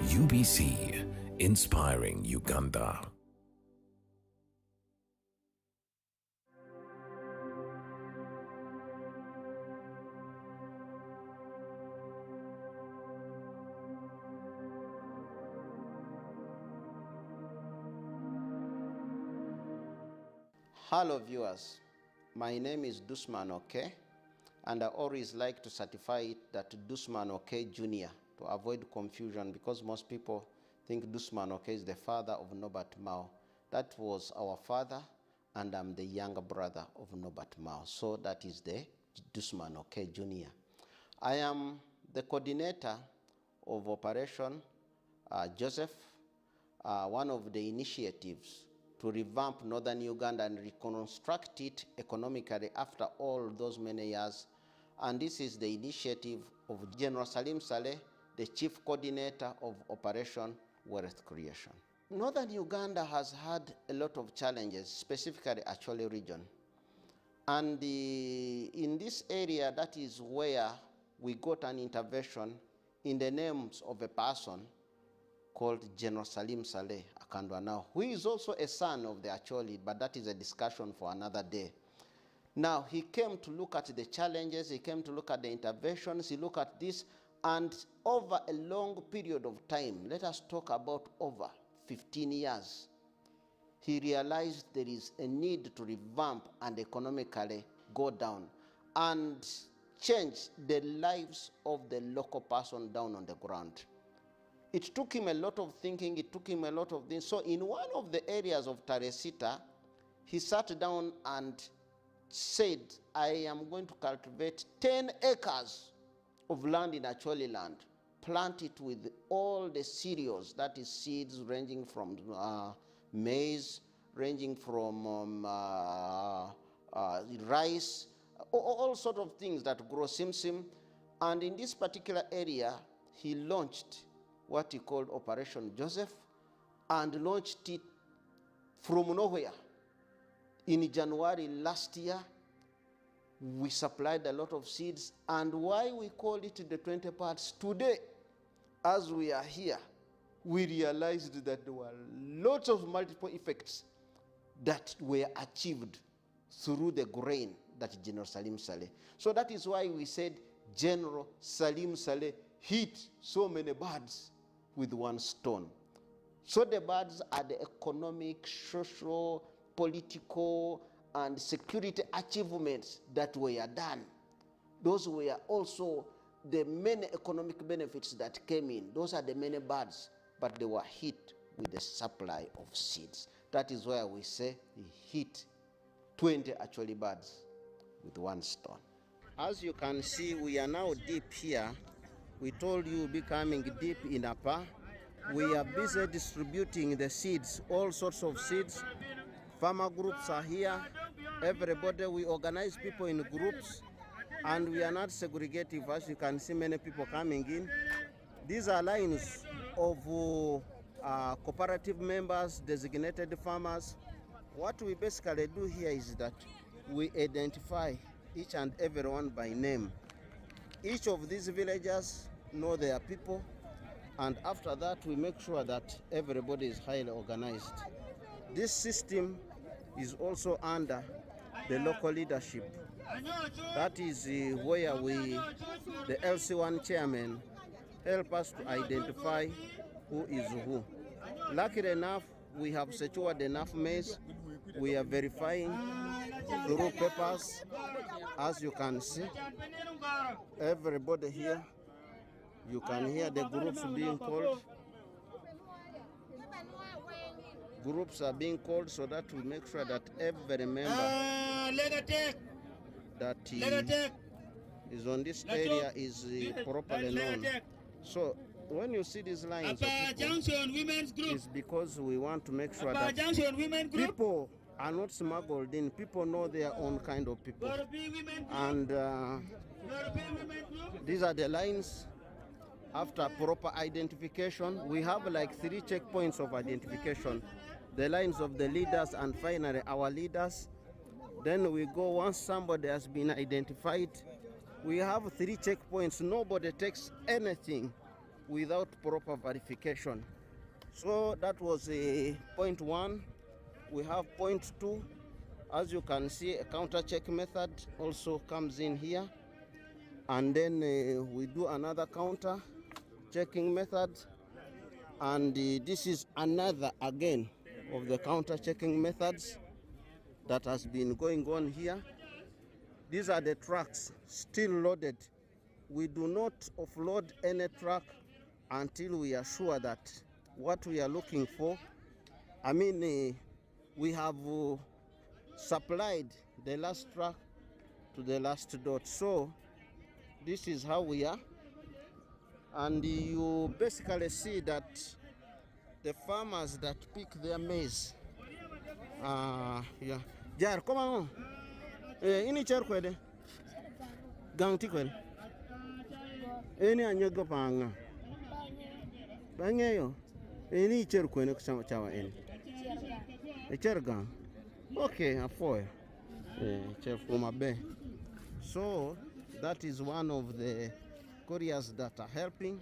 UBC, inspiring Uganda. Hello viewers, my name is Dusman Oke, and I always like to certify it that Dusman Oke Jr. to avoid confusion, because most people think Dusman Oke is the father of Norbert Mao. That was our father, and I'm the younger brother of Norbert Mao, so that is the Dusman Oke Jr. I am the coordinator of Operation Joseph, one of the initiatives to revamp northern Uganda and reconstruct it economically after all those many years. And this is the initiative of General Saleh, the chief coordinator of Operation Wealth Creation. Northern Uganda has had a lot of challenges, specifically Acholi region. And in this area, that is where we got an intervention in the names of a person called General Saleh Akandwa now, who is also a son of the Acholi, but that is a discussion for another day. Now, he came to look at the challenges, he came to look at the interventions, he looked at this, and over a long period of time, let us talk about over 15 years, he realized there is a need to revamp and economically go down and change the lives of the local person down on the ground. It took him a lot of thinking, it took him a lot of things. So in one of the areas of Taresita, he sat down and said, I am going to cultivate 10 acres of land in Acholi land, plant it with all the cereals, that is seeds ranging from maize, ranging from rice, all sorts of things that grow simsim. And in this particular area, he launched what he called Operation Joseph, and launched it from nowhere. In January last year, we supplied a lot of seeds, and why we call it the 20 parts today, as we are here, we realized that there were lots of multiple effects that were achieved through the grain that General Saleh. So that is why we said General Saleh hit so many birds with one stone. So the birds are the economic, social, political, and security achievements that were done. Those were also the many economic benefits that came in. Those are the many birds, but they were hit with the supply of seeds. That is why we say he hit 20 actually birds with one stone. As you can see, we are now deep here. We told you we'll be coming deep in Apaa. We are busy distributing the seeds, all sorts of seeds. Farmer groups are here. Everybody, we organize people in groups, and we are not segregative. As you can see, many people coming in. These are lines of cooperative members, designated farmers. What we basically do here is that we identify each and everyone by name. Each of these villagers know their people, and after that we make sure that everybody is highly organized. This system is also under the local leadership. That is where the LC1 chairman, help us to identify who is who. Luckily enough, we have secured enough maize. We are verifying through papers. As you can see, everybody here, you can hear the groups being called. Groups are being called so that we make sure that every member that is on this area is properly known. So when you see these lines of people, it's because we want to make sure that people are not smuggled in. People know their own kind of people. And these are the lines. After proper identification, we have like 3 checkpoints of identification. The lines of the leaders, and finally our leaders. Then we go, once somebody has been identified, we have 3 checkpoints. Nobody takes anything without proper verification. So that was point one. We have point two. As you can see, a counter check method also comes in here. And then we do another counter checking method. And this is another again of the counter checking methods that has been going on here. These are the trucks still loaded. We do not offload any truck until we are sure that what we are looking for, we have supplied the last truck to the last dot. So this is how we are. And you basically see that the farmers that pick their maize, yeah. Jar, come on. Ini cher kwede. Gang ti kwede. Ini anyogo panga. Bangeyo. Ini cher kwede kusama chawa ini. Cher gang. Okay, afoya. Cher from Apaa. So that is one of the couriers that are helping.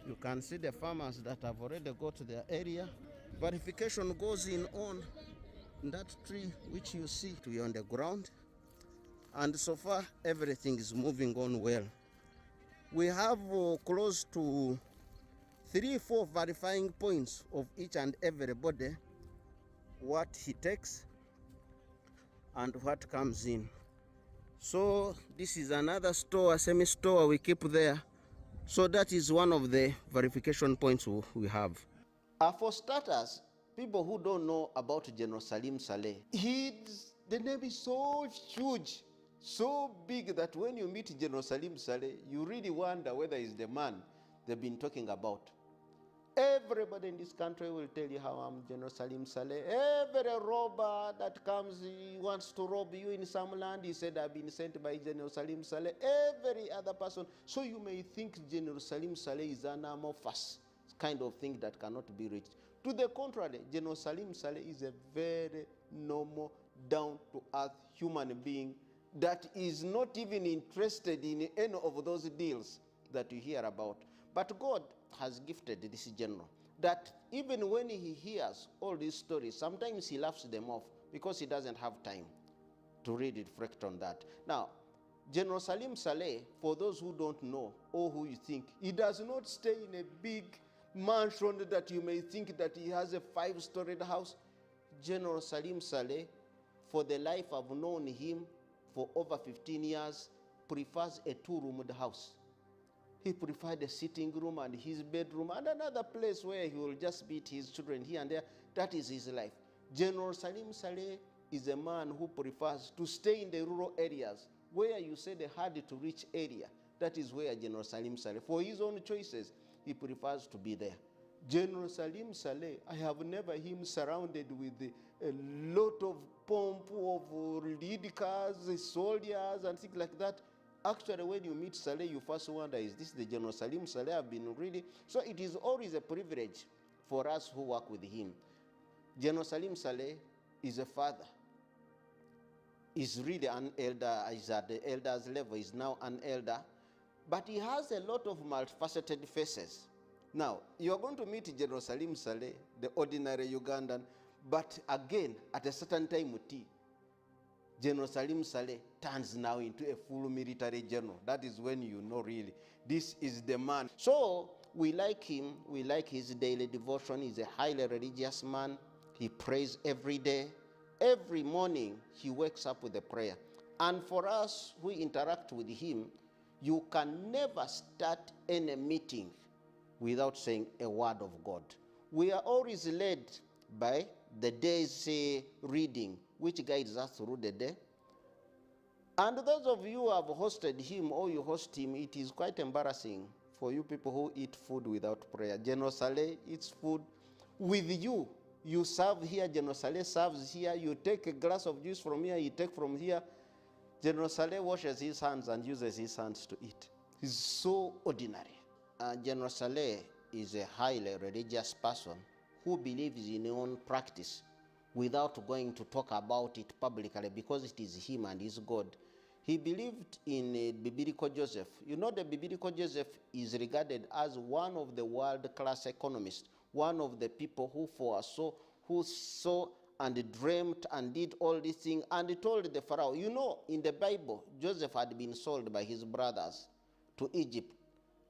You can see the farmers that have already got to their area. Verification goes on that tree which you see to be on the ground. And so far, everything is moving on well. We have close to 3-4 verifying points of each and everybody, what he takes and what comes in. So this is another store, semi-store we keep there. So that is one of the verification points we have. For starters, people who don't know about General Saleh, the name is so huge, so big that when you meet General Saleh, you really wonder whether he's the man they've been talking about. Everybody in this country will tell you how I'm General Saleh. Every robber that comes, he wants to rob you in some land, he said, I've been sent by General Saleh. Every other person. So you may think General Saleh is an amorphous kind of thing that cannot be reached. To the contrary, General Saleh is a very normal, down-to-earth human being that is not even interested in any of those deals that you hear about. But God has gifted this general that even when he hears all these stories, sometimes he laughs them off because he doesn't have time to really reflect on that. Now, General Saleh, for those who don't know or who you think, he does not stay in a big mansion that you may think that he has a 5-storied house. General Saleh, for the life I've known him for over 15 years, prefers a 2-roomed house. He preferred a sitting room and his bedroom and another place where he will just beat his children here and there. That is his life. General Saleh is a man who prefers to stay in the rural areas where you say the hard to reach area. That is where General Saleh, for his own choices, he prefers to be there. General Saleh, I have never him surrounded with a lot of pomp of lead cars, soldiers and things like that. Actually, when you meet Saleh, you first wonder, is this the General Saleh I've been really? So it is always a privilege for us who work with him. General Saleh is a father. He's really an elder. He's at the elder's level. He's now an elder. But he has a lot of multifaceted faces. Now, you are going to meet General Saleh, the ordinary Ugandan, but again, at a certain time with tea, General Saleh turns now into a full military general. That is when you know really, this is the man. So we like him, we like his daily devotion. He's a highly religious man. He prays every day. Every morning he wakes up with a prayer. And for us who interact with him, you can never start any meeting without saying a word of God. We are always led by the day's reading, which guides us through the day. And those of you who have hosted him or you host him, it is quite embarrassing for you people who eat food without prayer. General Saleh eats food with you. You serve here, General Saleh serves here. You take a glass of juice from here, you take from here. General Saleh washes his hands and uses his hands to eat. He's so ordinary. General Saleh is a highly religious person who believes in his own practice without going to talk about it publicly because it is him and his God. He believed in a biblical Joseph. You know, the biblical Joseph is regarded as one of the world-class economists, one of the people who foresaw, who saw and dreamt and did all these things, and he told the Pharaoh, you know, in the Bible, Joseph had been sold by his brothers to Egypt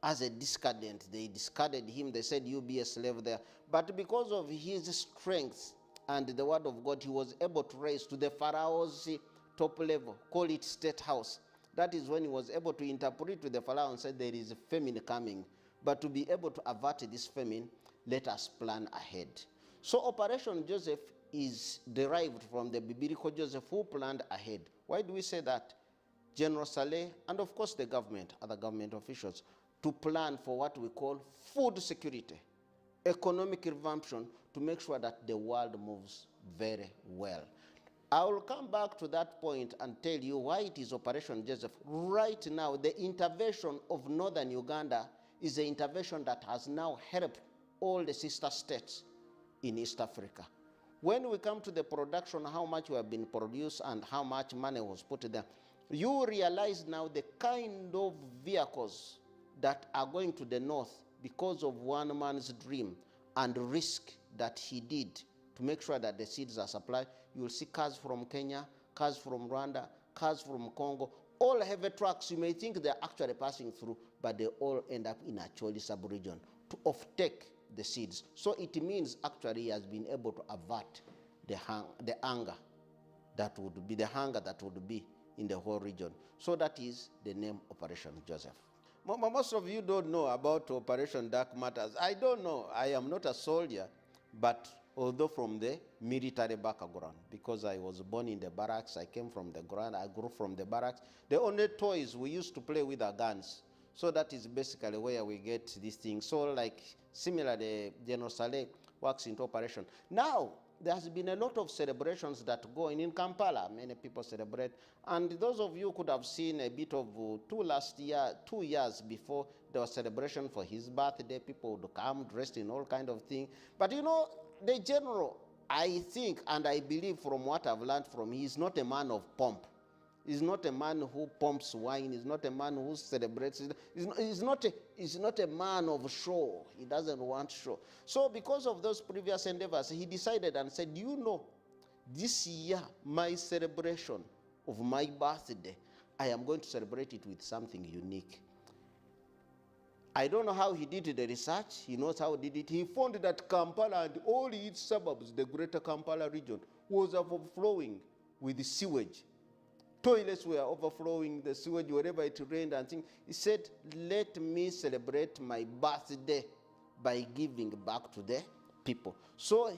as a discardant. They discarded him. They said, you be a slave there. But because of his strength and the word of God, he was able to raise to the Pharaoh's top level, call it state house. That is when he was able to interpret to the Pharaoh and said, there is a famine coming. But to be able to avert this famine, let us plan ahead. So Operation Joseph is derived from the biblical Joseph who planned ahead. Why do we say that? General Saleh, and of course the government, other government officials, to plan for what we call food security, economic revamption, to make sure that the world moves very well. I will come back to that point and tell you why it is Operation Joseph. Right now, the intervention of northern Uganda is an intervention that has now helped all the sister states in East Africa. When we come to the production, how much we have been produced and how much money was put there, you realize now the kind of vehicles that are going to the north because of one man's dream and risk that he did to make sure that the seeds are supplied. You will see cars from Kenya, cars from Rwanda, cars from Congo, all heavy trucks. You may think they're actually passing through, but they all end up in a Acholi sub-region to offtake the seeds. So it means actually he has been able to avert the hunger that would be in the whole region. So that is the name Operation Joseph. Most of you don't know about Operation Dark Matters. I don't know. I am not a soldier, but although from the military background, because I was born in the barracks, I came from the ground, I grew from the barracks. The only toys we used to play with are guns. So that is basically where we get these things. So like similarly, General Saleh works into operation. Now, there has been a lot of celebrations that go in Kampala. Many people celebrate. And those of you could have seen a bit of 2 years before, there was celebration for his birthday. People would come dressed in all kinds of things. But you know, the general, I think and I believe from what I've learned from him, he's not a man of pomp. He's not a man who pumps wine. He's not a man who celebrates. He's not a man of show. He doesn't want show. So because of those previous endeavors, he decided and said, you know, this year, my celebration of my birthday, I am going to celebrate it with something unique. I don't know how he did the research. He knows how he did it. He found that Kampala and all its suburbs, the greater Kampala region, was overflowing with sewage. Toilets were overflowing, the sewage, wherever it rained and things. He said, let me celebrate my birthday by giving back to the people. So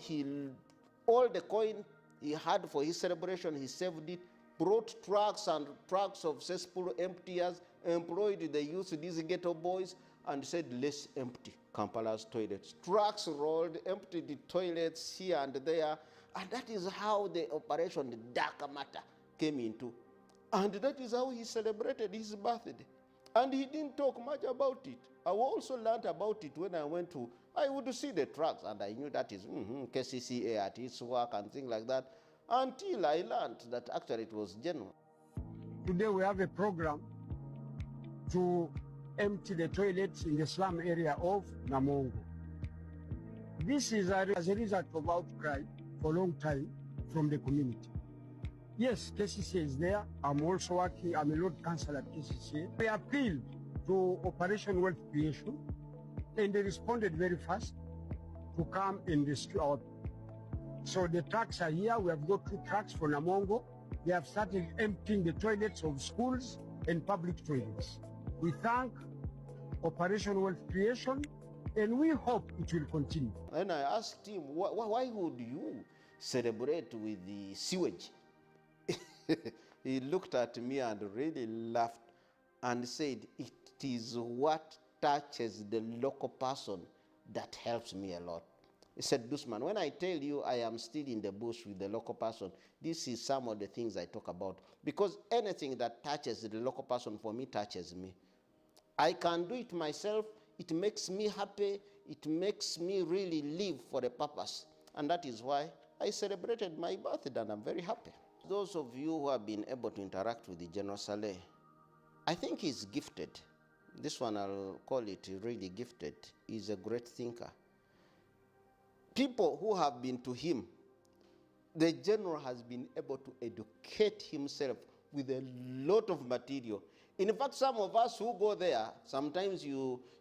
all the coin he had for his celebration, he saved it, brought trucks and trucks of cesspool emptiers, employed the youth, these ghetto boys, and said, let's empty Kampala's toilets. Trucks rolled, emptied the toilets here and there, and that is how the Operation Dark Matter came into. And that is how he celebrated his birthday. And he didn't talk much about it. I also learned about it when I would see the trucks, and I knew that is KCCA at its work and things like that, until I learned that actually it was genuine. Today we have a program to empty the toilets in the slum area of Namongo. This is as a result of outcry for a long time from the community. Yes, KCCA is there. I'm also working, I'm a Lord Councillor at KCCA. We appealed to Operation Wealth Creation, and they responded very fast to come and rescue our people. So the trucks are here. We have got 2 trucks for Namongo. They have started emptying the toilets of schools and public toilets. We thank Operation Wealth Creation, and we hope it will continue. And I asked him, why would you celebrate with the sewage? He looked at me and really laughed and said, it is what touches the local person that helps me a lot. He said, Dusman, when I tell you I am still in the bush with the local person, this is some of the things I talk about. Because anything that touches the local person for me touches me. I can do it myself. It makes me happy. It makes me really live for a purpose. And that is why I celebrated my birthday, and I'm very happy. those of you who have been able to interact with the General Saleh, I think he's gifted. This one I'll call it really gifted. He's a great thinker. People who have been to him, the general has been able to educate himself with a lot of material. In fact, some of us who go there, sometimes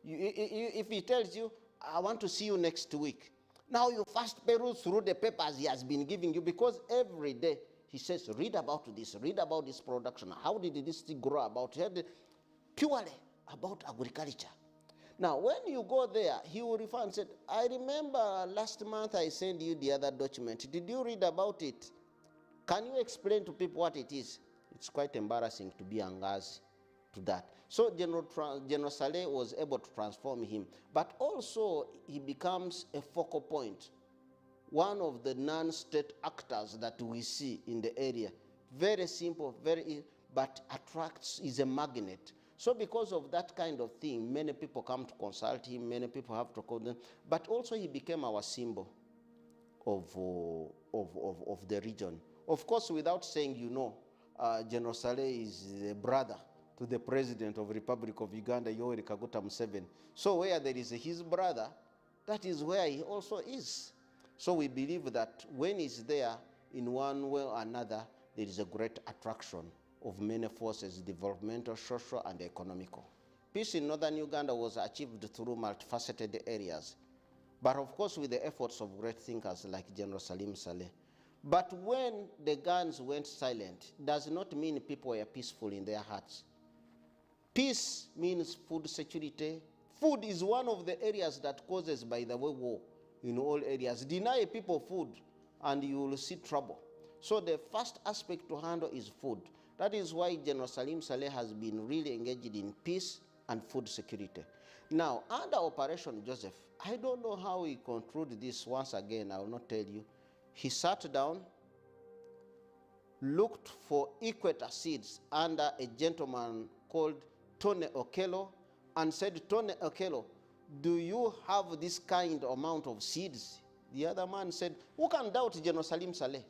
if he tells you, I want to see you next week, now you first peruse through the papers he has been giving you, because every day he says, read about this production. How did this thing grow about? Purely about agriculture. Now, when you go there, he will refer and say, I remember last month I sent you the other document. Did you read about it? Can you explain to people what it is? It's quite embarrassing to be angazi to that. So General Saleh was able to transform him. But also, he becomes a focal point, one of the non-state actors that we see in the area. Very simple, but attracts, is a magnet. So because of that kind of thing, many people come to consult him, many people have to call them, but also he became our symbol of the region. Of course, without saying, General Saleh is the brother to the President of the Republic of Uganda, Yoweri Kaguta Museveni. So where there is his brother, that is where he also is. So we believe that when he's there, in one way or another, there is a great attraction of many forces, developmental, social, and economical. Peace in northern Uganda was achieved through multifaceted areas, but of course with the efforts of great thinkers like General Saleh. But when the guns went silent, does not mean people were peaceful in their hearts. Peace means food security. Food is one of the areas that causes, by the way, war in all areas. Deny people food and you will see trouble. So the first aspect to handle is food. That is why General Saleh has been really engaged in peace and food security. Now, under Operation Joseph, I don't know how he controlled this. Once again, I will not tell you. He sat down, looked for equator seeds under a gentleman called Tony Okello, and said, Tony Okello, do you have this kind of amount of seeds? The other man said, who can doubt General Saleh?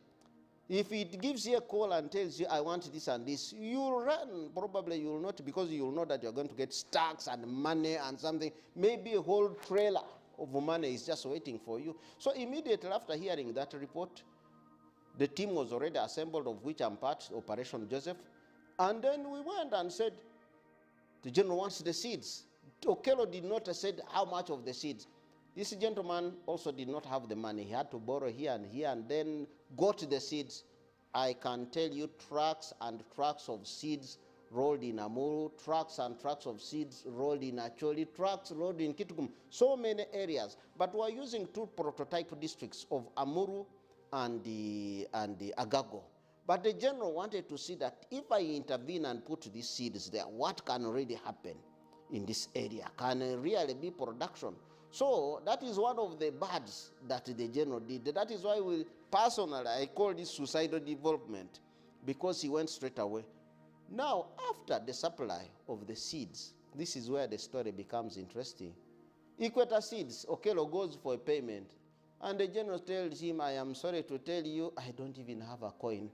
If it gives you a call and tells you, I want this and this, you run. Probably you will not, because you will know that you're going to get stocks and money and something. Maybe a whole trailer of money is just waiting for you. So immediately after hearing that report, the team was already assembled, of which I'm part, Operation Joseph. And then we went and said, the general wants the seeds. Okello did not say how much of the seeds. This gentleman also did not have the money. He had to borrow here, and then got the seeds. I can tell you, trucks and trucks of seeds rolled in Amuru, trucks and trucks of seeds rolled in Acholi, trucks rolled in Kitukum, so many areas. But we're using two prototype districts of Amuru and the Agago. But the general wanted to see that if I intervene and put these seeds there, what can really happen in this area? Can really be production? So that is one of the bads that the general did. That is why I call this suicidal development, because he went straight away. Now, after the supply of the seeds, this is where the story becomes interesting. Equator seeds, Okello goes for a payment, and the general tells him, I am sorry to tell you, I don't even have a coin.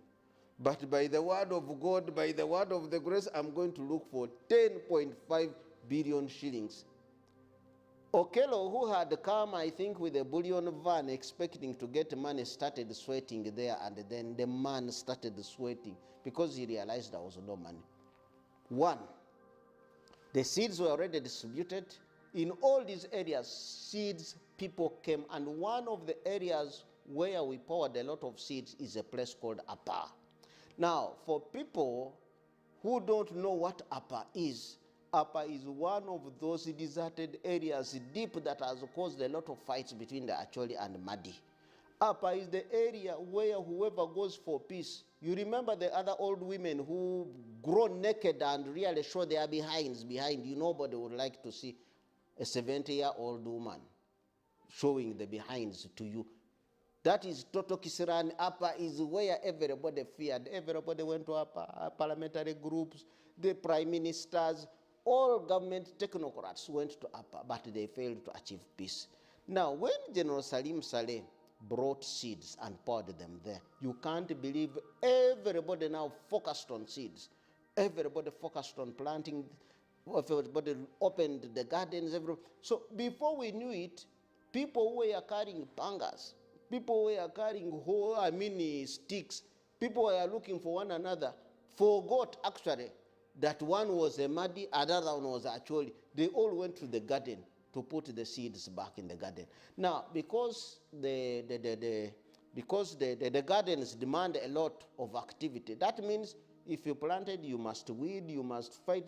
But by the word of God, by the word of the grace, I'm going to look for 10.5 billion shillings. Okello, who had come, I think, with a bullion van expecting to get money, started sweating there, and then the man started sweating because he realized there was no money. One, the seeds were already distributed. In all these areas, seeds, people came, and one of the areas where we poured a lot of seeds is a place called Apaa. Now, for people who don't know what Apaa is one of those deserted areas deep that has caused a lot of fights between the Acholi and Madi. Apaa is the area where whoever goes for peace, you remember the other old women who grow naked and really show their behinds behind you. Nobody would like to see a 70-year-old woman showing the behinds to you. That is Toto Kisirani. Apaa is where everybody feared. Everybody went to Apaa, parliamentary groups, the prime ministers, all government technocrats went to Apaa, but they failed to achieve peace. Now, when General Saleh brought seeds and poured them there. You can't believe everybody now focused on seeds. Everybody focused on planting. Everybody opened the gardens. So before we knew it, people were carrying pangas. People were carrying sticks. People were looking for one another. Forgot actually that one was a muddy, another one was actually. They all went to the garden to put the seeds back in the garden. Now, because the gardens demand a lot of activity, that means if you planted, you must weed, you must fight.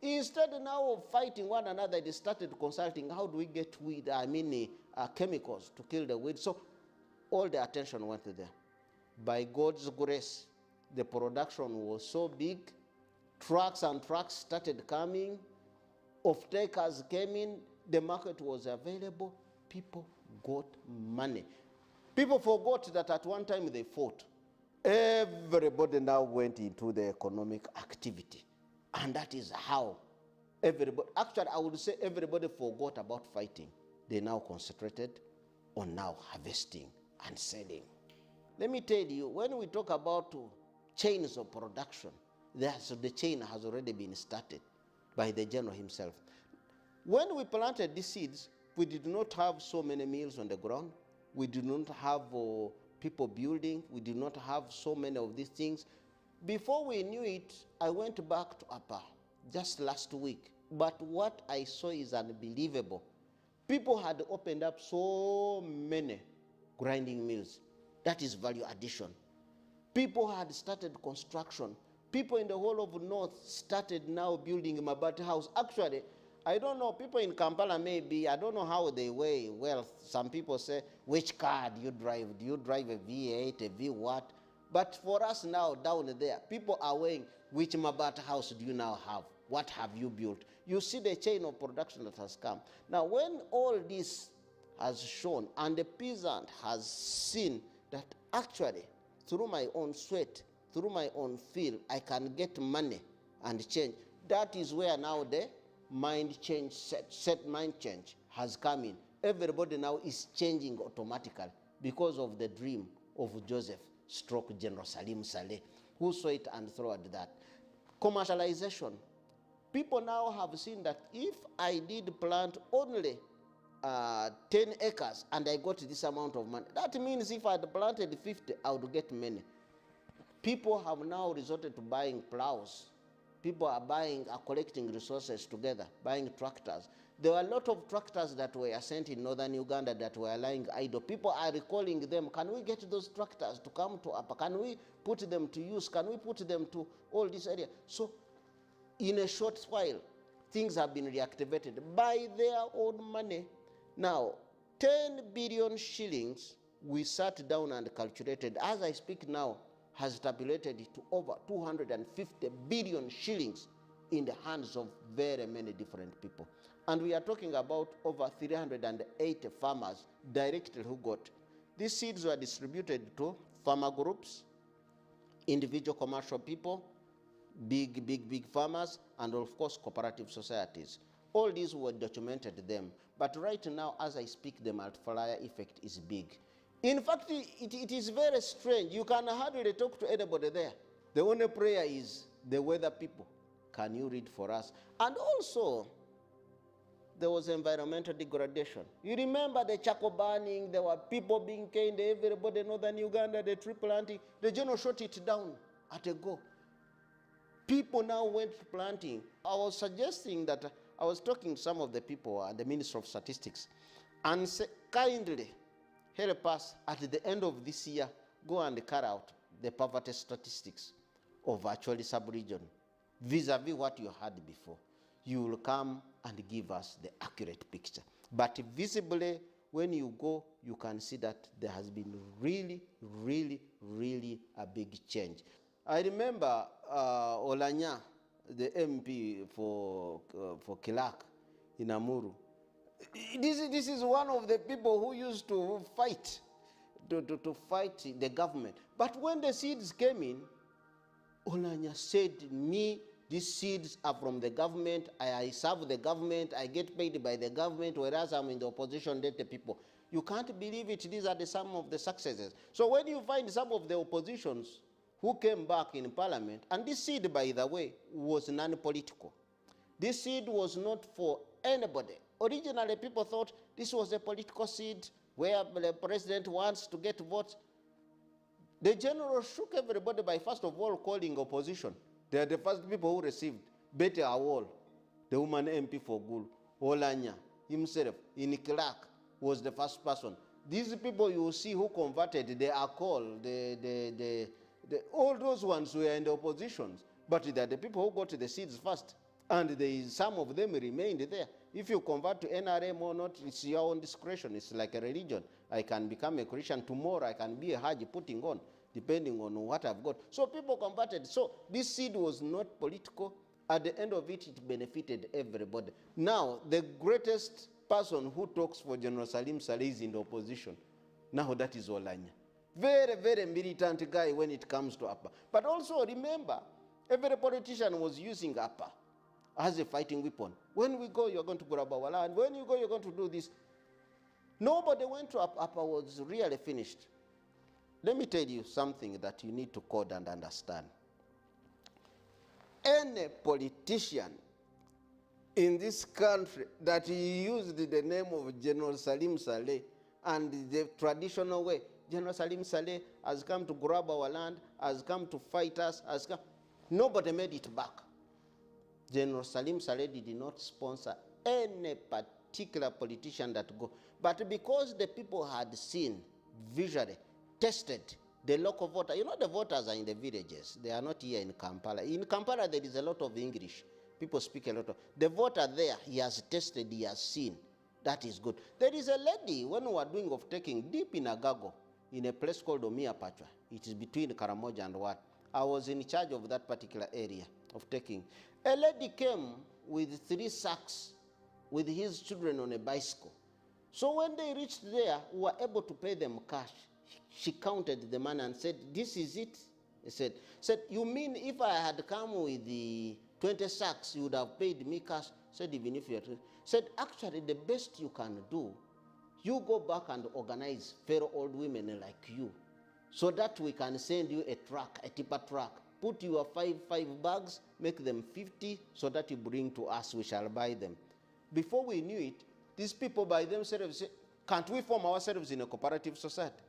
Instead now of fighting one another, they started consulting, how do we get chemicals to kill the weeds? So all the attention went there. By God's grace, the production was so big, trucks and trucks started coming, off-takers came in, the market was available, people got money. People forgot that at one time they fought. Everybody now went into the economic activity. And that is how everybody, actually I would say everybody forgot about fighting. They now concentrated on now harvesting and selling. Let me tell you, when we talk about chains of production, the chain has already been started by the general himself. When we planted these seeds, we did not have so many meals on the ground. We did not have people building. We did not have so many of these things. Before we knew it, I went back to Apaa just last week. But what I saw is unbelievable. People had opened up so many grinding mills. That is value addition. People had started construction. People in the whole of North started now building a Mabati house. Actually, I don't know, people in Kampala maybe, I don't know how they weigh wealth. Some people say, which car do you drive? Do you drive a V8, a V what? But for us now down there, people are weighing, which Mabata house do you now have? What have you built? You see the chain of production that has come. Now, when all this has shown and the peasant has seen that actually, through my own sweat, through my own field, I can get money and change. That is where now the mind change, set mind change has come in. Everybody now is changing automatically because of the dream of Joseph stroke General Saleh, who saw it and threw at that. Commercialization. People now have seen that if I did plant only 10 acres and I got this amount of money, that means if I had planted 50, I would get many. People have now resorted to buying plows. People are collecting resources together, buying tractors. There were a lot of tractors that were sent in northern Uganda that were lying idle. People are recalling them. Can we get those tractors to come to Apaa? Can we put them to use? Can we put them to all this area? So in a short while, things have been reactivated by their own money. Now, 10 billion shillings, we sat down and calculated. As I speak now, has tabulated to over 250 billion shillings in the hands of very many different people. And we are talking about over 380 farmers directly who got. These seeds were distributed to farmer groups, individual commercial people, big farmers, and of course cooperative societies. All these were documented them. But right now, as I speak, the multiplier effect is big. In fact, it is very strange. You can hardly talk to anybody there. The only prayer is the weather people. Can you read for us? And also, there was environmental degradation. You remember the charcoal burning, there were people being killed, everybody in northern Uganda, the tree planting. The general shut it down at a go. People now went to planting. I was suggesting that I was talking to some of the people at the Ministry of Statistics and say, kindly help us at the end of this year, go and carry out the poverty statistics of actually sub-region vis-a-vis what you had before. You will come and give us the accurate picture. But visibly, when you go, you can see that there has been really a big change. I remember Olanya, the MP for Kilak in Amuru. This is one of the people who used to fight, to fight the government. But when the seeds came in, Olanya said, me, these seeds are from the government, I serve the government, I get paid by the government, whereas I'm in the opposition, let the people. You can't believe it, these are some of the successes. So when you find some of the oppositions who came back in parliament, and this seed, by the way, was non-political. This seed was not for anybody. Originally, people thought this was a political seed where the president wants to get votes. The general shook everybody by first of all calling opposition. They are the first people who received. Betty Awol, the woman MP for Gulu, Olanya himself, in Clark, was the first person. These people you see who converted, they are called, all those ones were in the oppositions, but they are the people who got the seeds first. And some of them remained there. If you convert to NRM or not, it's your own discretion. It's like a religion. I can become a Christian tomorrow. I can be a Haji putting on, depending on what I've got. So people converted. So this seed was not political. At the end of it, it benefited everybody. Now, the greatest person who talks for General Saleh is in the opposition. Now that is Olanya. Very, very militant guy when it comes to Apaa. But also remember, every politician was using Apaa as a fighting weapon. When we go, you're going to grab our land. When you go, you're going to do this. Nobody went to Apaa was really finished. Let me tell you something that you need to code and understand. Any politician in this country that used the name of General Saleh and the traditional way, General Saleh has come to grab our land, has come to fight us, has come. Nobody made it back. General Saleh did not sponsor any particular politician that go. But because the people had seen, visually, tested the local voter, you know the voters are in the villages. They are not here in Kampala. In Kampala, there is a lot of English. People speak a lot of. The voter there, he has tested, he has seen. That is good. There is a lady, when we were doing of taking deep in Agago, in a place called Pachwa. It is between Karamoja and what? I was in charge of that particular area of taking. A lady came with 3 sacks with his children on a bicycle. So when they reached there, we were able to pay them cash. She counted the money and said, "This is it?" He said, "You mean if I had come with the 20 sacks, you would have paid me cash?" Said, "Even if you had..." Said, "Actually, the best you can do, you go back and organize fellow old women like you, so that we can send you a truck, a tipper truck. Put your five bags, make them 50, so that you bring to us, we shall buy them." Before we knew it, these people by themselves said, "Can't we form ourselves in a cooperative society?"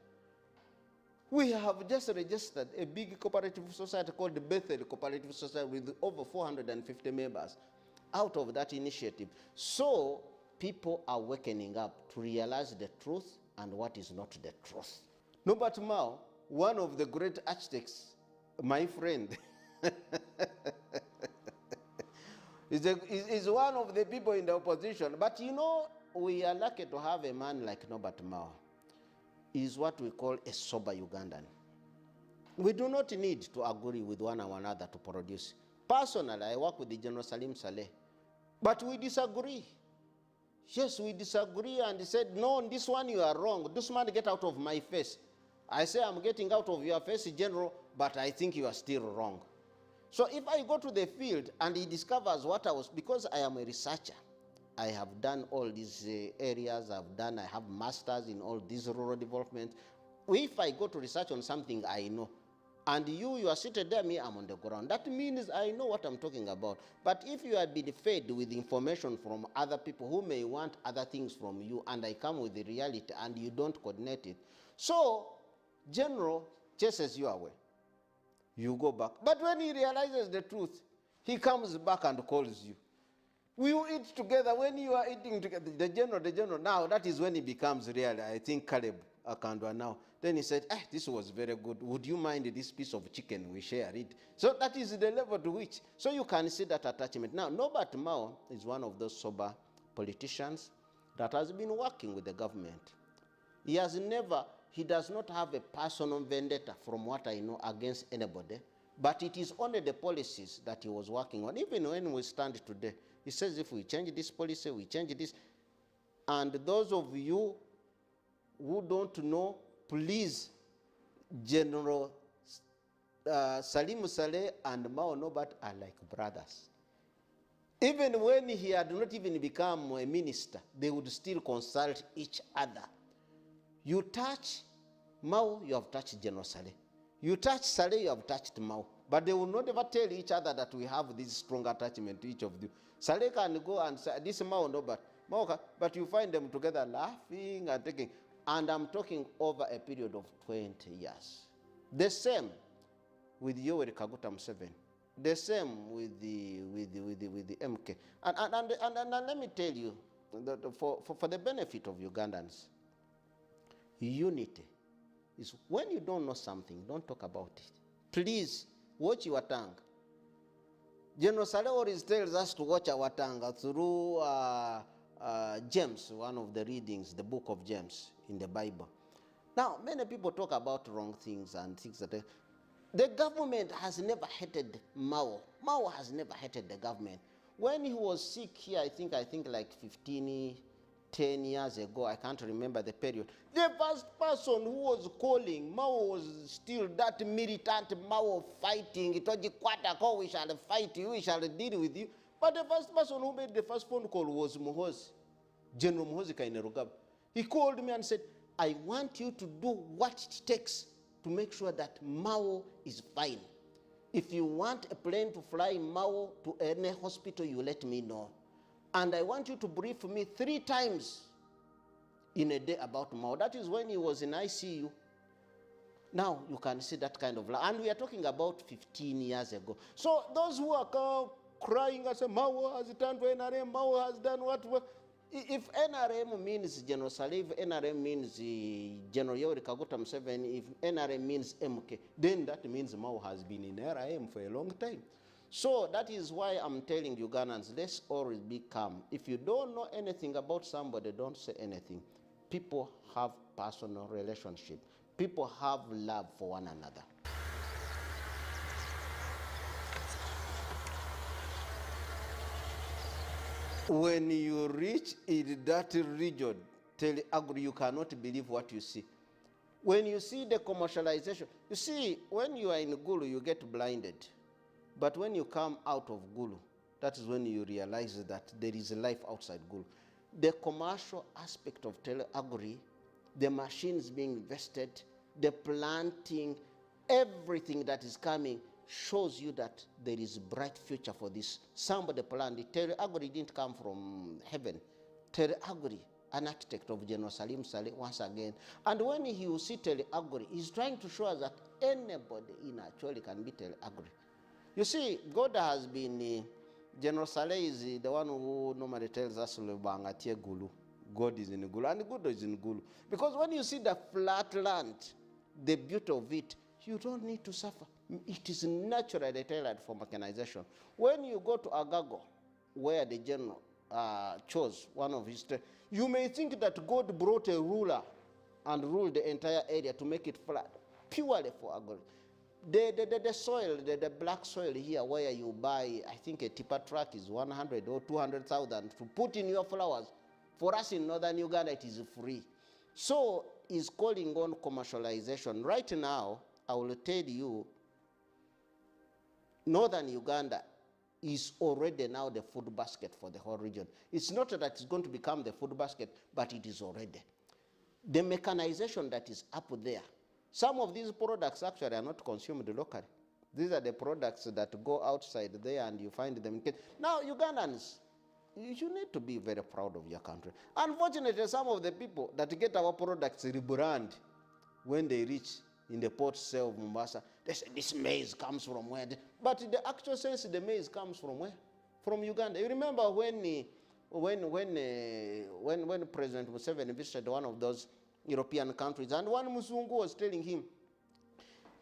We have just registered a big cooperative society called the Bethel Cooperative Society with over 450 members out of that initiative. So people are waking up to realize the truth and what is not the truth. Norbert Mao, one of the great architects, my friend, is one of the people in the opposition. But you know, we are lucky to have a man like Norbert Mao. He is what we call a sober Ugandan. We do not need to agree with one another to produce. Personally, I work with the General Saleh, but we disagree. Yes, we disagree, and he said, "No, this one you are wrong. This man, get out of my face." I say, "I'm getting out of your face, General, but I think you are still wrong." So if I go to the field and he discovers what I was, because I am a researcher, I have done all these areas, I have masters in all these rural development. If I go to research on something I know, and you are seated there, me, I'm on the ground, that means I know what I'm talking about. But if you have been fed with information from other people who may want other things from you, and I come with the reality and you don't coordinate it, so General chases you away. You go back. But when he realizes the truth, he comes back and calls you. We will eat together. When you are eating together, the general, now that is when he becomes real. I think Caleb Akandwa now. Then he said, "This was very good. Would you mind this piece of chicken? We share it." So that is the level to which. So you can see that attachment. Now, Norbert Mao is one of those sober politicians that has been working with the government. He does not have a personal vendetta, from what I know, against anybody. But it is only the policies that he was working on. Even when we stand today, he says if we change this policy, we change this. And those of you who don't know, please, General Salim Saleh and Mao Nobat are like brothers. Even when he had not even become a minister, they would still consult each other. You touch Mao, you have touched General Saleh. You touch Saleh, you have touched Mao. But they will not ever tell each other that we have this strong attachment to each of them. Saleh can go and say, this Mao no, but you find them together laughing and taking. And I'm talking over a period of 20 years. The same with Yoweri Kaguta Museveni. The same with the MK. And let me tell you, that for the benefit of Ugandans, unity is when you don't know something, don't talk about it. Please watch your tongue. General Saleh always tells us to watch our tongue through James, one of the readings, the book of James in the Bible. Now, many people talk about wrong things and things that the government has never hated Mao. Mao has never hated the government. When he was sick here, I think like 10 years ago, I can't remember the period, the first person who was calling Mao was still that militant Mao fighting. It was the Kwatako, we shall fight you, we shall deal with you. But the first person who made the first phone call was Muhoozi, General Muhoozi Kainerugaba. He called me and said, I want you to do what it takes to make sure that Mao is fine. If you want a plane to fly Mao to any hospital, you let me know. And I want you to brief me 3 times in a day about Mao. That is when he was in ICU. Now you can see that kind of, and we are talking about 15 years ago. So those who are crying and say, Mao has turned to NRM, Mao has done what? If NRM means General Saleh, if NRM means General Yoweri Kaguta Museveni, if NRM means MK, then that means Mao has been in NRM for a long time. So that is why I'm telling Ugandans, let's always be calm. If you don't know anything about somebody, don't say anything. People have personal relationship. People have love for one another. When you reach in that region, tell Agri, you cannot believe what you see. When you see the commercialization, you see, when you are in Gulu, you get blinded. But when you come out of Gulu, that is when you realize that there is a life outside Gulu. The commercial aspect of tele-agri, the machines being invested, the planting, everything that is coming shows you that there is a bright future for this. Somebody planned it. Tele-agri didn't come from heaven. Tele-agri, an architect of General Salim Saleh, once again. And when you see tele-agri, he's trying to show us that anybody in actually can be tele-agri. You see, God has been, General Saleh is the one who normally tells us, Gulu. God is in Gulu, and God is in Gulu. Because when you see the flat land, the beauty of it, you don't need to suffer. It is naturally tailored for mechanization. When you go to Agago, where the general chose one of his, you may think that God brought a ruler and ruled the entire area to make it flat, purely for agri. The soil, the black soil here where you buy, I think a tipper truck is 100 or 200,000 to put in your flowers. For us in northern Uganda, it is free. So he's calling on commercialization. Right now, I will tell you, northern Uganda is already now the food basket for the whole region. It's not that it's going to become the food basket, but it is already. The mechanization that is up there, some of these products actually are not consumed locally. These are the products that go outside there and you find them. Now, Ugandans, you need to be very proud of your country. Unfortunately, some of the people that get our products rebrand when they reach in the port sale of Mombasa, they say this maize comes from where? But the actual sense, the maize comes from where? From Uganda. You remember when President Museveni visited one of those European countries, and one Musungu was telling him,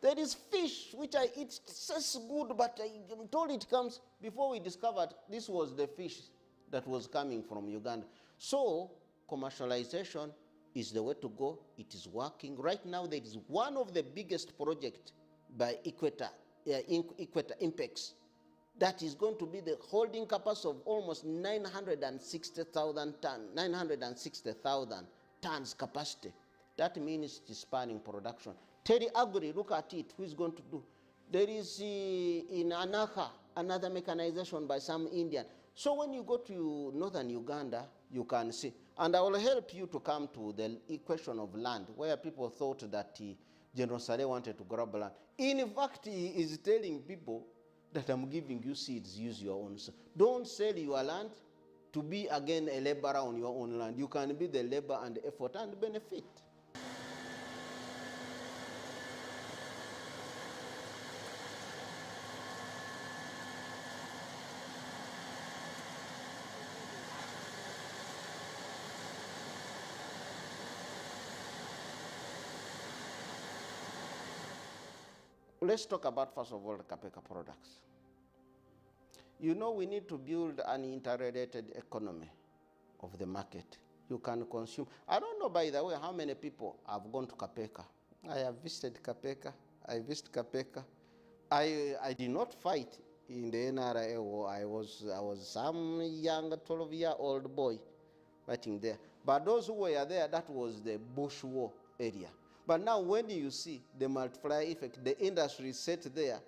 there is fish which I eat, tastes good, but I'm told it comes, before we discovered this was the fish that was coming from Uganda. So commercialization is the way to go. It is working. Right now, there is one of the biggest projects by Equator Impex that is going to be the holding capacity of almost 960,000 tons capacity. That means it is spanning production. Teri Agri, look at it. Who is going to do? There is in Anaka, another mechanization by some Indian. So when you go to northern Uganda, you can see. And I will help you to come to the question of land, where people thought that General Saleh wanted to grab land. In fact, he is telling people that I'm giving you seeds, use your own. Don't sell your land to be again a laborer on your own land. You can be the labor and effort and benefit. Let's talk about, first of all, the Kapeka products. You know, we need to build an interrelated economy of the market. You can consume. I don't know, by the way, how many people have gone to Kapeka. I have visited Kapeka. I visited Kapeka. I did not fight in the NRA war. I was some young 12-year-old boy fighting there. But those who were there, that was the Bush war area. But now when you see the multiplier effect, the industry set there.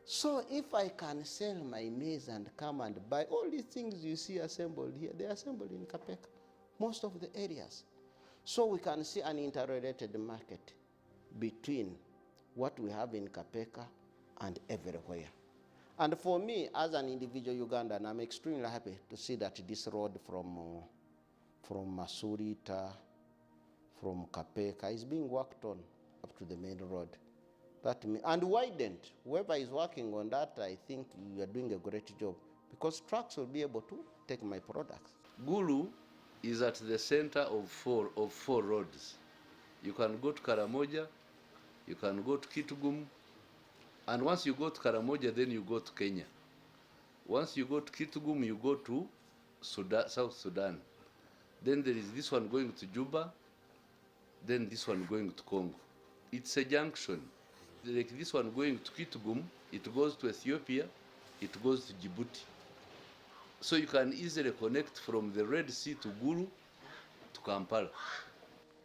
So if I can sell my maize and come and buy all these things you see assembled here, they're assembled in Kapeka, most of the areas. So we can see an interrelated market between what we have in Kapeka and everywhere. And for me, as an individual Ugandan, I'm extremely happy to see that this road from Masurita, from Kapeka is being worked on up to the main road. And widened. Whoever is working on that, I think you are doing a great job, because trucks will be able to take my products. Gulu is at the center of four roads. You can go to Karamoja, you can go to Kitgum, and once you go to Karamoja, then you go to Kenya. Once you go to Kitgum, you go to Sudan, South Sudan. Then there is this one going to Juba, then this one going to Congo. It's a junction. Like this one going to Kitgum, it goes to Ethiopia, it goes to Djibouti. So you can easily connect from the Red Sea to Gulu to Kampala.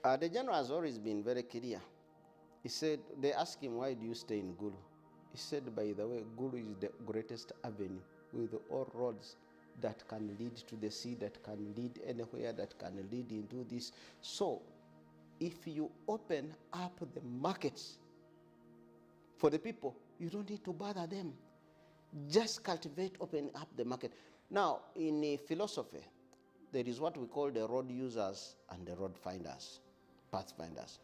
The general has always been very clear. He said, they asked him, why do you stay in Gulu? He said, by the way, Gulu is the greatest avenue with all roads that can lead to the sea, that can lead anywhere, that can lead into this. So if you open up the markets for the people, you don't need to bother them. Just cultivate, open up the market. Now, in philosophy, there is what we call the road users and the road finders, pathfinders.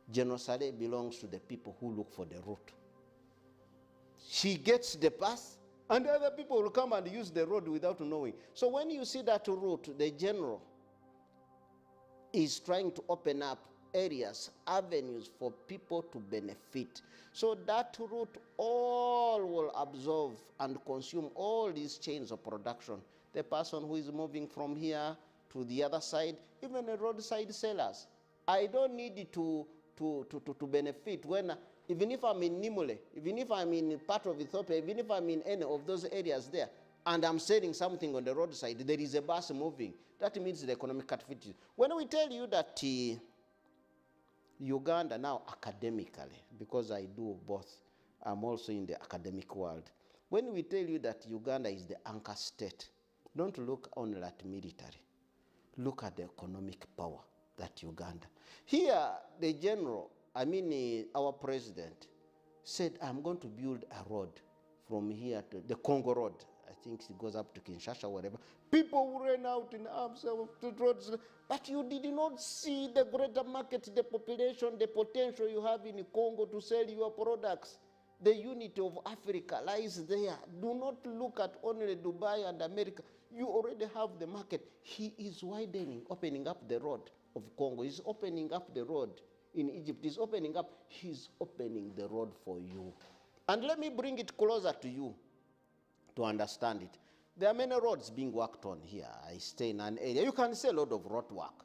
General Saleh belongs to the people who look for the route. She gets the path, and other people will come and use the road without knowing. So when you see that route, the general is trying to open up areas, avenues for people to benefit. So that route all will absorb and consume all these chains of production. The person who is moving from here to the other side, even the roadside sellers. I don't need to benefit when, even if I'm in Nimule, even if I'm in part of Ethiopia, even if I'm in any of those areas there, and I'm selling something on the roadside, there is a bus moving. That means the economic activity. When we tell you that Uganda now academically, because I do both, I'm also in the academic world. When we tell you that Uganda is the anchor state, don't look only at military. Look at the economic power that Uganda. Here, the general, our president, said, I'm going to build a road from here to the Congo road. I think it goes up to Kinshasa, whatever. People ran out in arms of the roads. But you did not see the greater market, the population, the potential you have in Congo to sell your products. The unity of Africa lies there. Do not look at only Dubai and America. You already have the market. He is widening, opening up the road of Congo. He's opening up the road in Egypt. He's opening up. He's opening the road for you. And let me bring it closer to you to understand it. There are many roads being worked on here. I stay in an area. You can see a lot of road work,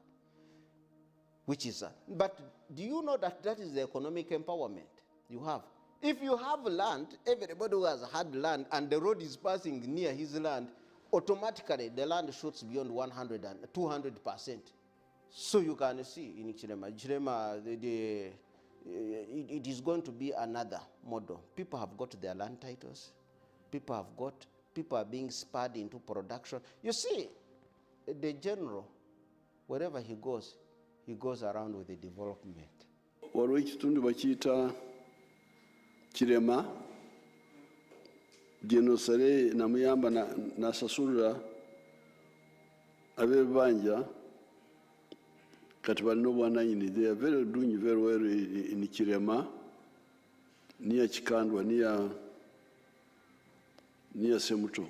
which is, but do you know that that is the economic empowerment you have? If you have land, everybody who has had land and the road is passing near his land, automatically the land shoots beyond 100 and 200%. So you can see in Chirema, it is going to be another model. People have got their land titles. People are being spurred into production. You see, the general, wherever he goes around with the development. Waliwo ekitundu bakiyita Kirema. General Saleh namuyamba nasasulira ab'ebibanja kati balina obwananyini. They are doing very well in Kirema, near Chikandwa, near Semuto.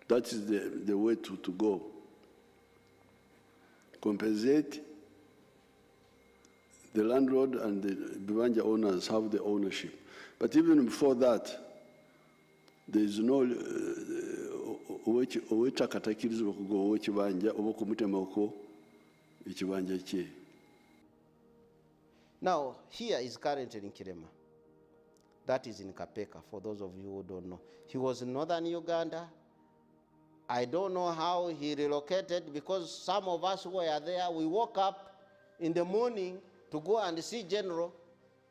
That is the way to go. Compensate the landlord, and the Bibanja owners have the ownership. But even before that, there is no owekakatakirizibwa okugoba ow'ekibanja oba okumutemako ekibanja kye. Now, here is currently in Kirema. That is in Kapeka, for those of you who don't know. He was in northern Uganda. I don't know how he relocated, because some of us who were there, we woke up in the morning to go and see General.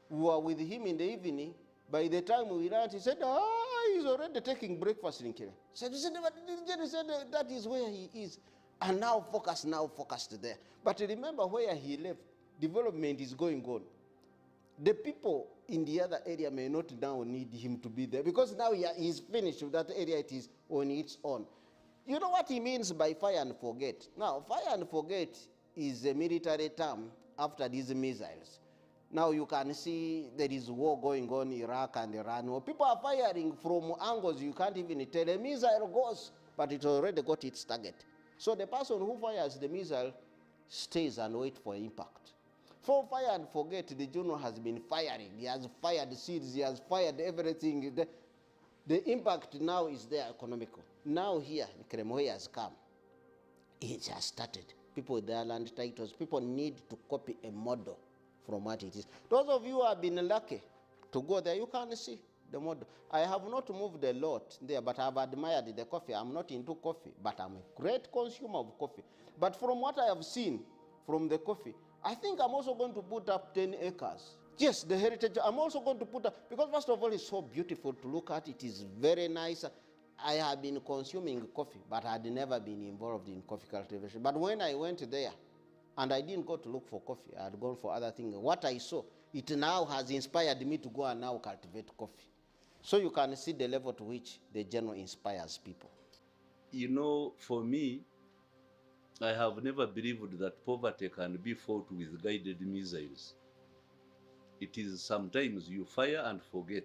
We were with him in the evening. By the time we learned, he said, he's already taking breakfast in Kirema. He said, that is where he is. And now focused there. But remember where he left, development is going on. The people in the other area may not now need him to be there, because now he's finished with that area, it is on its own. You know what he means by fire and forget? Now, fire and forget is a military term after these missiles. Now you can see there is war going on in Iraq and Iran. Well, people are firing from angles you can't even tell. A missile goes, but it already got its target. So the person who fires the missile stays and waits for impact. For fire and forget, the general has been firing. He has fired seeds, he has fired everything. The impact now is there economical. Now here, Kremoe has come. It has started. People with their land titles, people need to copy a model from what it is. Those of you who have been lucky to go there, you can see the model. I have not moved a lot there, but I've admired the coffee. I'm not into coffee, but I'm a great consumer of coffee. But from what I have seen from the coffee, I think I'm also going to put up 10 acres. Yes, the heritage, I'm also going to put up, because first of all, it's so beautiful to look at. It is very nice. I have been consuming coffee, but I had never been involved in coffee cultivation. But when I went there, and I didn't go to look for coffee, I had gone for other things. What I saw, it now has inspired me to go and now cultivate coffee. So you can see the level to which the general inspires people. You know, for me, I have never believed that poverty can be fought with guided missiles. It is sometimes you fire and forget.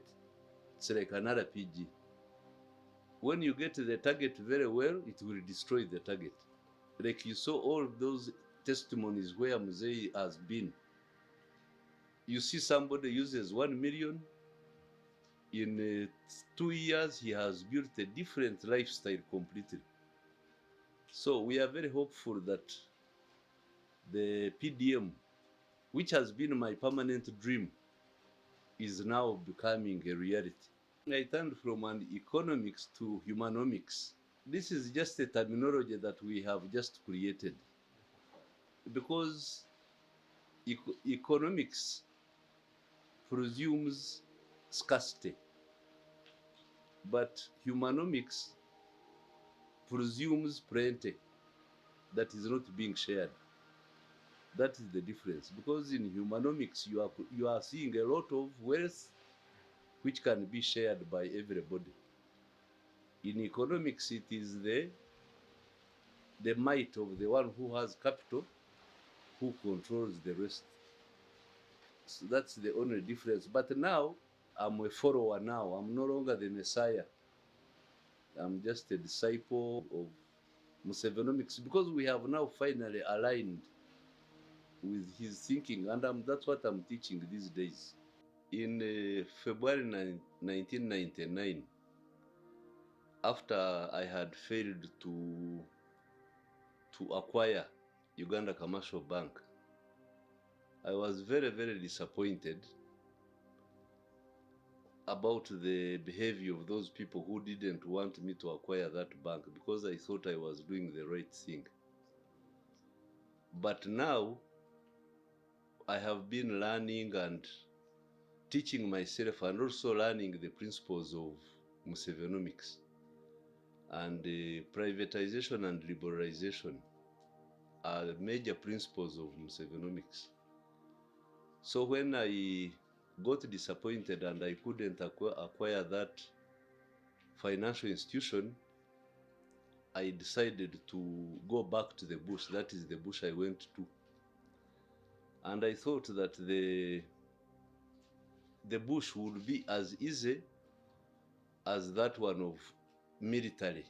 It's like an RPG. When you get the target very well, it will destroy the target. Like you saw all those testimonies where Mzee has been. You see somebody uses 1 million. In 2 years, he has built a different lifestyle completely. So we are very hopeful that the PDM, which has been my permanent dream, is now becoming a reality. I turned from an economics to humanomics. This is just a terminology that we have just created, because economics presumes scarcity, but humanomics presumes plenty that is not being shared. That is the difference, because in humanomics you are seeing a lot of wealth which can be shared by everybody. In economics, it is the might of the one who has capital who controls the rest. So that's the only difference. But now, I'm a follower now. I'm no longer the Messiah. I'm just a disciple of Musevenomics, because we have now finally aligned with his thinking, and that's what I'm teaching these days. In February 1999, after I had failed to acquire Uganda Commercial Bank, I was very, very disappointed about the behavior of those people who didn't want me to acquire that bank, because I thought I was doing the right thing. But now, I have been learning and teaching myself and also learning the principles of humanomics. And privatization and liberalization are major principles of humanomics. So when I got disappointed and I couldn't acquire that financial institution, I decided to go back to the bush. That is the bush I went to. And I thought that the bush would be as easy as that one of military.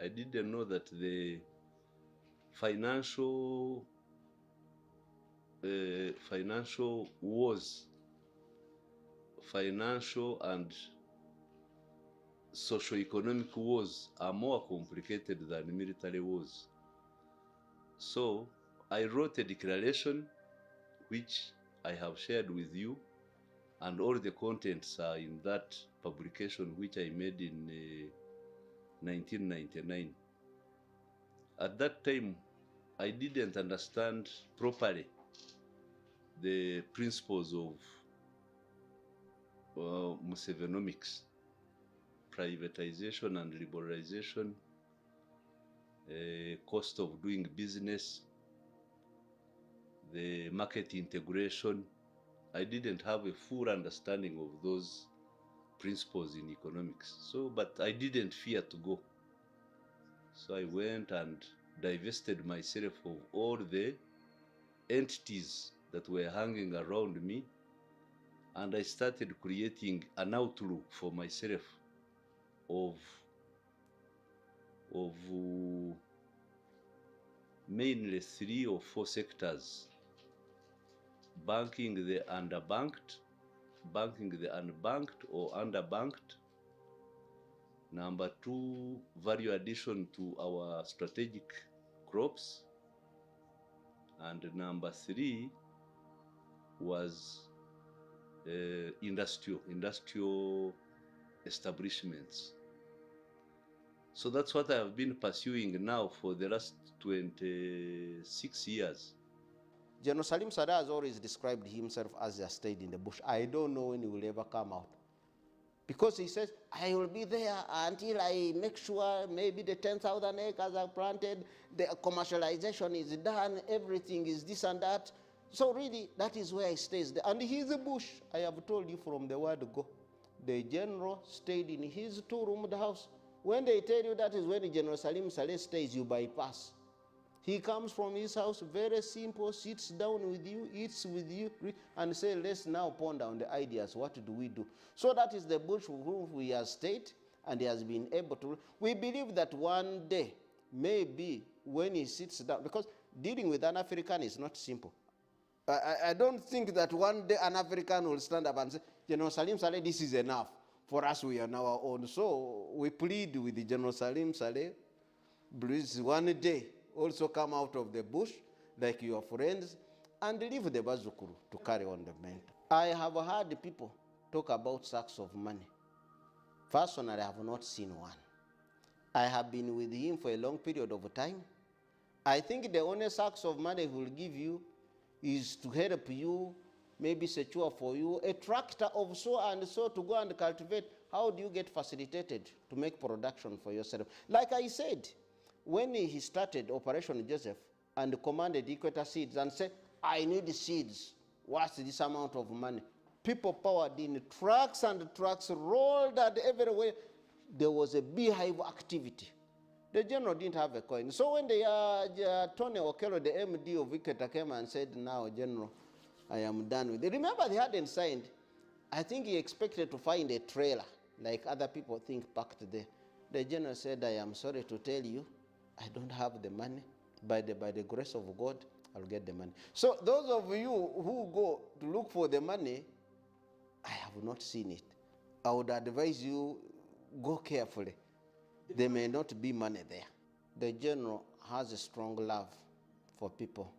I didn't know that the financial wars, financial and socio-economic wars are more complicated than military wars. So I wrote a declaration which I have shared with you, and all the contents are in that publication which I made in 1999. At that time, I didn't understand properly the principles of humanomics, privatization and liberalization, cost of doing business, the market integration. I didn't have a full understanding of those principles in economics. So, but I didn't fear to go. So I went and divested myself of all the entities that were hanging around me, and I started creating an outlook for myself of mainly 3 or 4 sectors: banking the underbanked, banking the unbanked or underbanked. Number 2, value addition to our strategic crops. And number 3 was industrial establishments. So that's what I have been pursuing now for the last 26 years. General Saleh has always described himself as a stayed in the bush. I don't know when he will ever come out. Because he says, I will be there until I make sure maybe the 10,000 acres are planted, the commercialization is done, everything is this and that. So really, that is where he stays there. And he's a bush. I have told you from the word go. The general stayed in his 2-roomed house. When they tell you that is where the General Saleh stays, you bypass. He comes from his house, very simple, sits down with you, eats with you, and says, let's now ponder on the ideas. What do we do? So that is the bush with whom we have stayed, and he has been able to. We believe that one day, maybe when he sits down, because dealing with an African is not simple. I don't think that one day an African will stand up and say, General Saleh, this is enough. For us, we are on our own. So we plead with the General Saleh, please one day also come out of the bush like your friends and leave the Bazukuru to carry on the mentor. I have heard people talk about sacks of money. Personally, I have not seen one. I have been with him for a long period of time. I think the only sacks of money he will give you is to help you, maybe secure for you a tractor of so and so to go and cultivate. How do you get facilitated to make production for yourself? Like I said, when he started Operation Joseph and commanded Equator Seeds and said, I need seeds, what's this amount of money? People powered in trucks and trucks rolled out everywhere. There was a beehive activity. The general didn't have a coin. So when Tony Okello, the MD of Equator, came and said, now, General, I am done with it. Remember, they hadn't signed. I think he expected to find a trailer, like other people think packed there. The general said, I am sorry to tell you, I don't have the money. By the grace of God, I'll get the money. So those of you who go to look for the money, I have not seen it. I would advise you, go carefully. There may not be money there. The general has a strong love for people.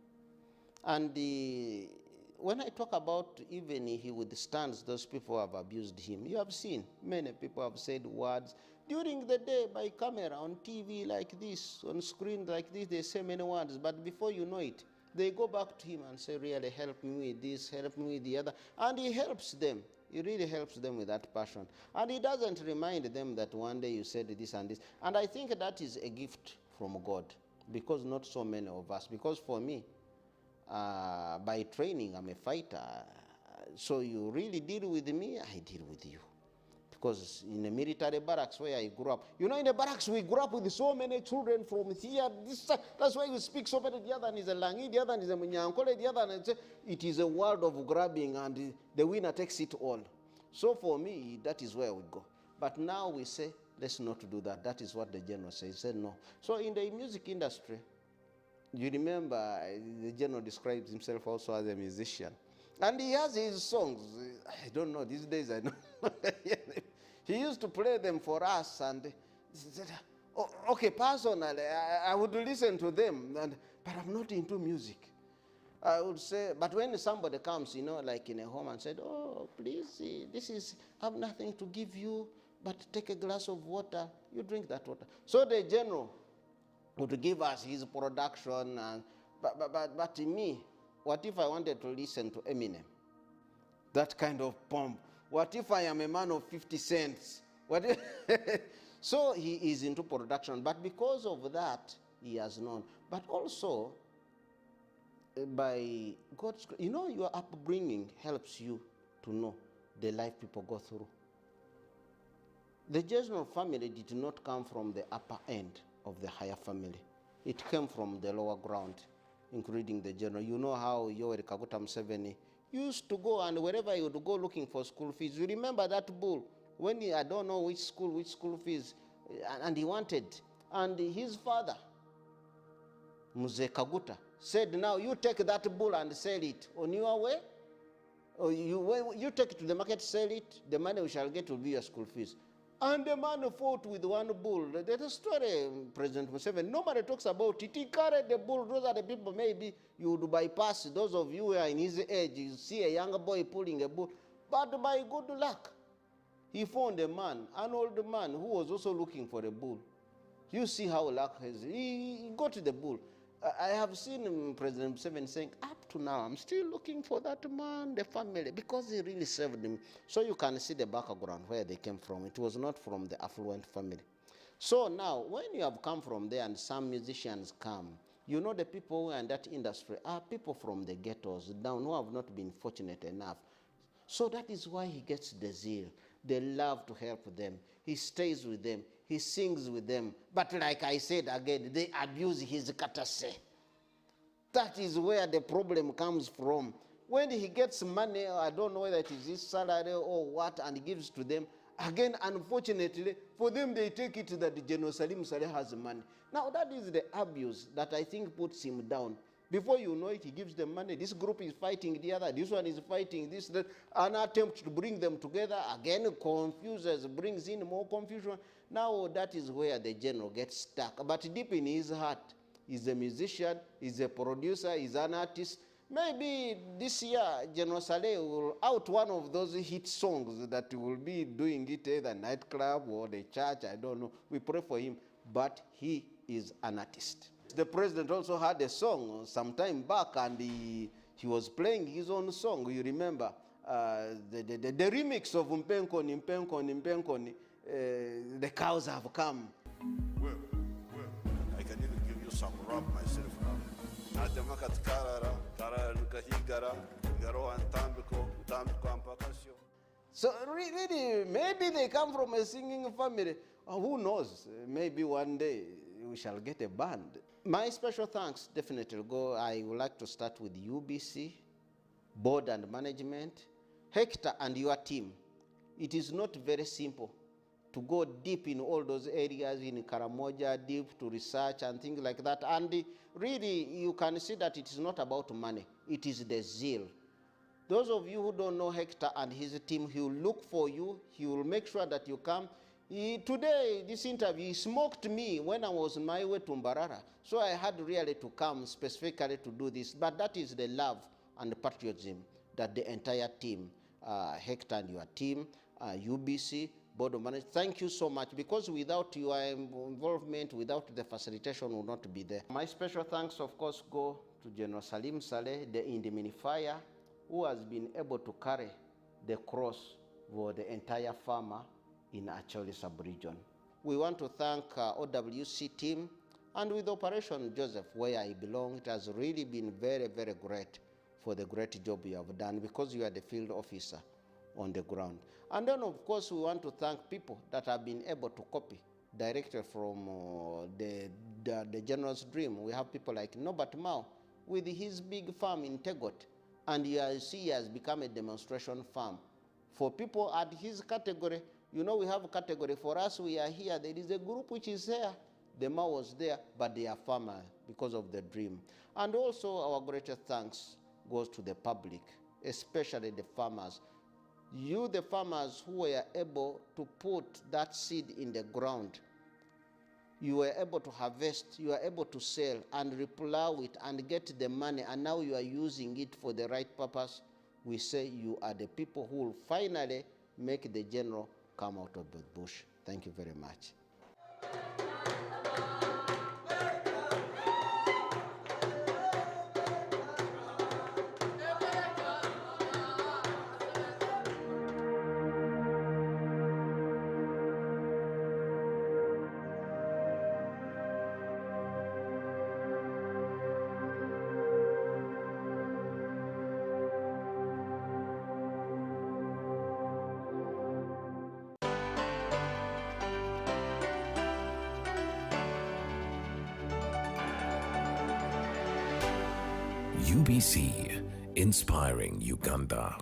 And when I talk about even he withstands those people who have abused him, you have seen many people have said words during the day by camera, on TV like this, on screen like this, they say many words, but before you know it, they go back to him and say, really help me with this, help me with the other. And he helps them. He really helps them with that passion. And he doesn't remind them that one day you said this and this. And I think that is a gift from God, because not so many of us. Because for me, by training, I'm a fighter. So you really deal with me, I deal with you. Because in the military barracks where I grew up, you know, in the barracks we grew up with so many children from here, this, that's why you speak so many. The other one is a Langi, the other one is a Munyankole, the other one is it is a world of grabbing, and the winner takes it all. So for me, that is where we go. But now we say, let's not do that. That is what the general says. He said no. So in the music industry, you remember the general describes himself also as a musician. And he has his songs. I don't know, these days I know. He used to play them for us, and he said, oh, okay, personally, I would listen to them, but I'm not into music. I would say, but when somebody comes, you know, like in a home and said, oh, please, I have nothing to give you, but take a glass of water, you drink that water. So the general would give us his production, but to me, what if I wanted to listen to Eminem? That kind of pomp. What if I am a man of 50 cents? What if so he is into production, but because of that, he has known. But also, by God's grace, you know, your upbringing helps you to know the life people go through. The General family did not come from the upper end of the higher family. It came from the lower ground, including the General. You know how Yoweri Kaguta Museveni used to go, and wherever he would go looking for school fees. You remember that bull, when I don't know which school fees, and he wanted. And his father, Mzee Kaguta, said, now you take that bull and sell it on your way, or you take it to the market, sell it, the money we shall get will be your school fees. And the man fought with one bull. There's a story, President Museveni, nobody talks about it. He carried the bull. Those are the people maybe you would bypass. Those of you who are in his age, you see a younger boy pulling a bull. But by good luck, he found a man, an old man, who was also looking for a bull. You see how luck is. He got the bull. I have seen President Museveni saying, up to now, I'm still looking for that man, the family, because he really served him. So you can see the background where they came from. It was not from the affluent family. So now, when you have come from there and some musicians come, you know the people who are in that industry are people from the ghettos down who have not been fortunate enough. So that is why he gets the zeal, the love to help them. He stays with them. He sings with them. But like I said again, they abuse his courtesy. That is where the problem comes from. When he gets money, I don't know whether it is his salary or what, and he gives to them, again, unfortunately, for them, they take it that General Saleh has money. Now, that is the abuse that I think puts him down. Before you know it, he gives them money. This group is fighting the other. This one is fighting this, that. An attempt to bring them together, again, confuses, brings in more confusion. Now, that is where the general gets stuck. But deep in his heart, he's a musician, he's a producer, he's an artist. Maybe this year, General Saleh will out one of those hit songs that will be doing it either nightclub or the church, I don't know. We pray for him, but he is an artist. The president also had a song some time back, and he was playing his own song. You remember the remix of Mpenkoni, Mpenkoni, Mpenkoni, the cows have come. Well, I can even give you some rap myself now. So really, maybe they come from a singing family. Who knows? Maybe one day we shall get a band. My special thanks definitely go. I would like to start with UBC, board and management, Hector and your team. It is not very simple to go deep in all those areas in Karamoja, deep to research and things like that. And really, you can see that it is not about money. It is the zeal. Those of you who don't know Hector and his team, he will look for you. He will make sure that you come. Today, this interview, he smoked me when I was on my way to Mbarara. So I had really to come specifically to do this. But that is the love and the patriotism that the entire team, Hector and your team, UBC, Board of Management, thank you so much, because without your involvement, without the facilitation, will not be there. My special thanks, of course, go to General Saleh, the indemnifier, who has been able to carry the cross for the entire farmer in Acholi sub-region. We want to thank OWC team, and with Operation Joseph, where I belong, it has really been very, very great for the great job you have done, because you are the field officer on the ground. And then, of course, we want to thank people that have been able to copy directly from the General's dream. We have people like Norbert Mao with his big farm in Tegot, and you see he has become a demonstration farm. For people at his category, you know, we have a category. For us, we are here. There is a group which is here. The Mao was there, but they are farmers because of the dream. And also, our greatest thanks goes to the public, especially the farmers. You, the farmers who were able to put that seed in the ground, you were able to harvest, you are able to sell and replow it and get the money, and now you are using it for the right purpose. We say you are the people who will finally make the general come out of the bush. Thank you very much. UBC, inspiring Uganda.